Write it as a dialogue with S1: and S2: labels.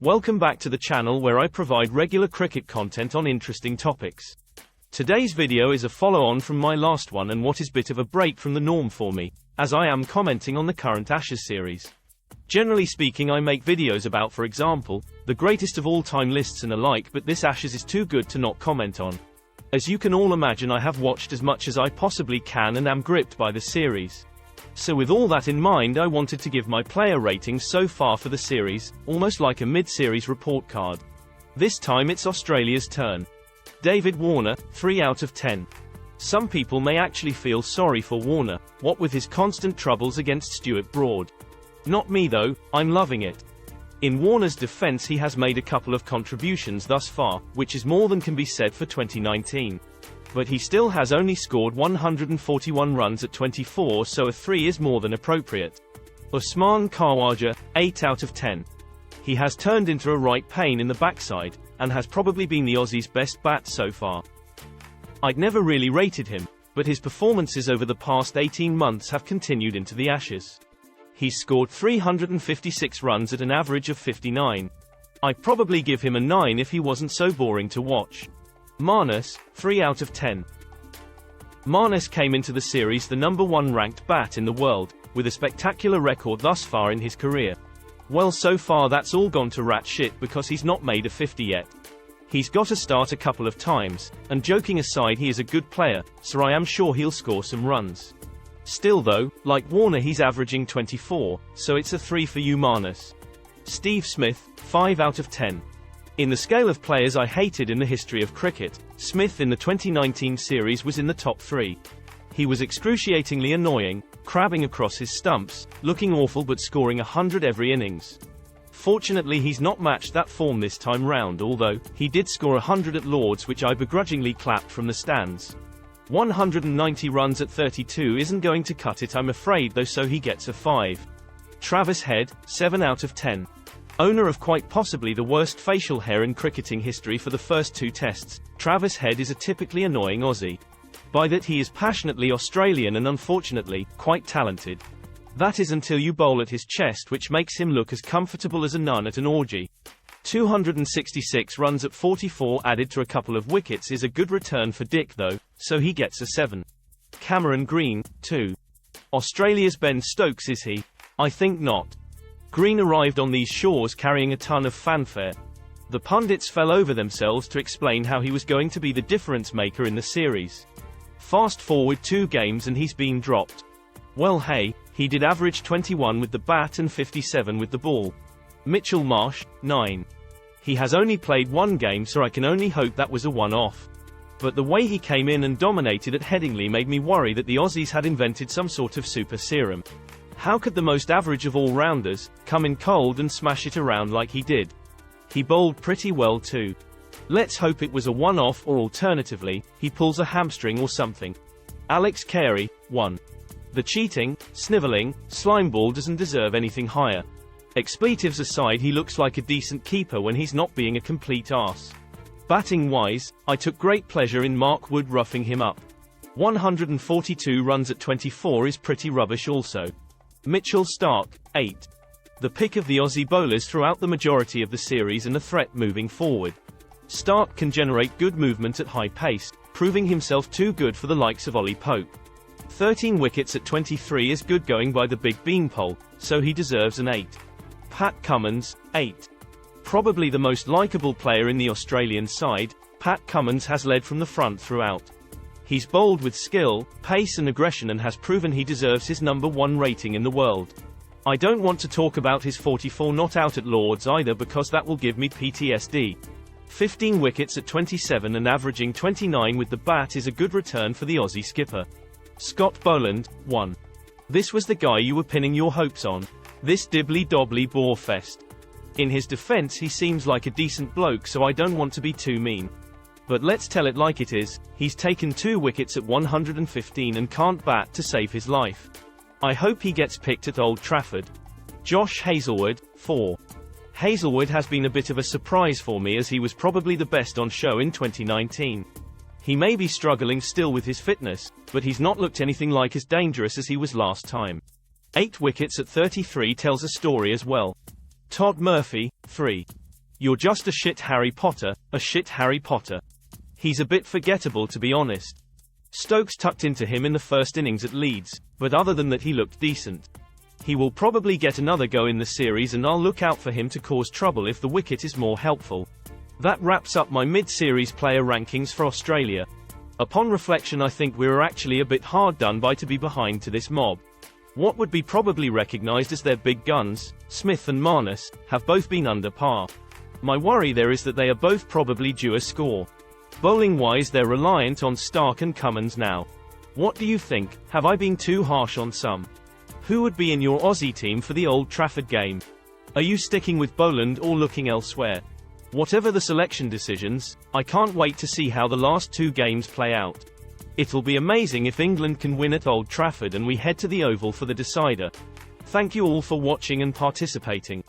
S1: Welcome back to the channel where I provide regular cricket content on interesting topics. Today's video is a follow-on from my last one and what is a bit of a break from the norm for me, as I am commenting on the current Ashes series. Generally speaking, I make videos about, for example, the greatest of all time lists and alike, but this Ashes is too good to not comment on. As you can all imagine, I have watched as much as I possibly can and am gripped by the series. So with all that in mind, I wanted to give my player ratings so far for the series, almost like a mid-series report card. This time it's Australia's turn. David Warner, 3 out of 10. Some people may actually feel sorry for Warner, what with his constant troubles against Stuart Broad. Not me though, I'm loving it. In Warner's defense, he has made a couple of contributions thus far, which is more than can be said for 2019. But he still has only scored 141 runs at 24, so a 3 is more than appropriate. Usman Khawaja, 8 out of 10. He has turned into a right pain in the backside, and has probably been the Aussies' best bat so far. I'd never really rated him, but his performances over the past 18 months have continued into the Ashes. He's scored 356 runs at an average of 59. I'd probably give him a 9 if he wasn't so boring to watch. Marnus, 3 out of 10. Marnus came into the series the number 1 ranked bat in the world, with a spectacular record thus far in his career. Well, so far that's all gone to rat shit because he's not made a 50 yet. He's got to start a couple of times, and joking aside, he is a good player, so I am sure he'll score some runs. Still though, like Warner, he's averaging 24, so it's a 3 for you, Marnus. Steve Smith, 5 out of 10. In the scale of players I hated in the history of cricket, Smith in the 2019 series was in the top 3. He was excruciatingly annoying, crabbing across his stumps, looking awful but scoring 100 every innings. Fortunately, he's not matched that form this time round, although he did score 100 at Lords, which I begrudgingly clapped from the stands. 190 runs at 32 isn't going to cut it, I'm afraid, though, so he gets a 5. Travis Head, 7 out of 10. Owner of quite possibly the worst facial hair in cricketing history for the first 2 tests, Travis Head is a typically annoying Aussie. By that he is passionately Australian and unfortunately, quite talented. That is until you bowl at his chest, which makes him look as comfortable as a nun at an orgy. 266 runs at 44 added to a couple of wickets is a good return for Dick though, so he gets a 7. Cameron Green, 2. Australia's Ben Stokes is he? I think not. Green arrived on these shores carrying a ton of fanfare. The pundits fell over themselves to explain how he was going to be the difference maker in the series. Fast forward 2 games and he's been dropped. Well, hey, he did average 21 with the bat and 57 with the ball. Mitchell Marsh, 9. He has only played 1 game, so I can only hope that was a one-off. But the way he came in and dominated at Headingley made me worry that the Aussies had invented some sort of super serum. How could the most average of all-rounders come in cold and smash it around like he did? He bowled pretty well too. Let's hope it was a one-off, or alternatively, he pulls a hamstring or something. Alex Carey, 1. The cheating, snivelling, slimeball doesn't deserve anything higher. Expletives aside, he looks like a decent keeper when he's not being a complete arse. Batting-wise, I took great pleasure in Mark Wood roughing him up. 142 runs at 24 is pretty rubbish also. Mitchell Starc, 8. The pick of the Aussie bowlers throughout the majority of the series and a threat moving forward. Starc can generate good movement at high pace, proving himself too good for the likes of Ollie Pope. 13 wickets at 23 is good going by the big beanpole, so he deserves an 8. Pat Cummins, 8. Probably the most likeable player in the Australian side, Pat Cummins has led from the front throughout. He's bowled with skill, pace and aggression and has proven he deserves his number 1 rating in the world. I don't want to talk about his 44 not out at Lords either, because that will give me PTSD. 15 wickets at 27 and averaging 29 with the bat is a good return for the Aussie skipper. Scott Boland, 1. This was the guy you were pinning your hopes on. This dibbly-dobbly bore fest. In his defense, he seems like a decent bloke, so I don't want to be too mean. But let's tell it like it is, he's taken 2 wickets at 115 and can't bat to save his life. I hope he gets picked at Old Trafford. Josh Hazlewood, 4. Hazlewood has been a bit of a surprise for me, as he was probably the best on show in 2019. He may be struggling still with his fitness, but he's not looked anything like as dangerous as he was last time. 8 wickets at 33 tells a story as well. Todd Murphy, 3. You're just a shit Harry Potter, a shit Harry Potter. He's a bit forgettable to be honest. Stokes tucked into him in the first innings at Leeds, but other than that he looked decent. He will probably get another go in the series and I'll look out for him to cause trouble if the wicket is more helpful. That wraps up my mid-series player rankings for Australia. Upon reflection I think we were actually a bit hard done by to be behind to this mob. What would be probably recognised as their big guns, Smith and Marnus, have both been under par. My worry there is that they are both probably due a score. Bowling-wise they're reliant on Stark and Cummins now. What do you think? Have I been too harsh on some? Who would be in your Aussie team for the Old Trafford game? Are you sticking with Boland or looking elsewhere? Whatever the selection decisions, I can't wait to see how the last two games play out. It'll be amazing if England can win at Old Trafford and we head to the Oval for the decider. Thank you all for watching and participating.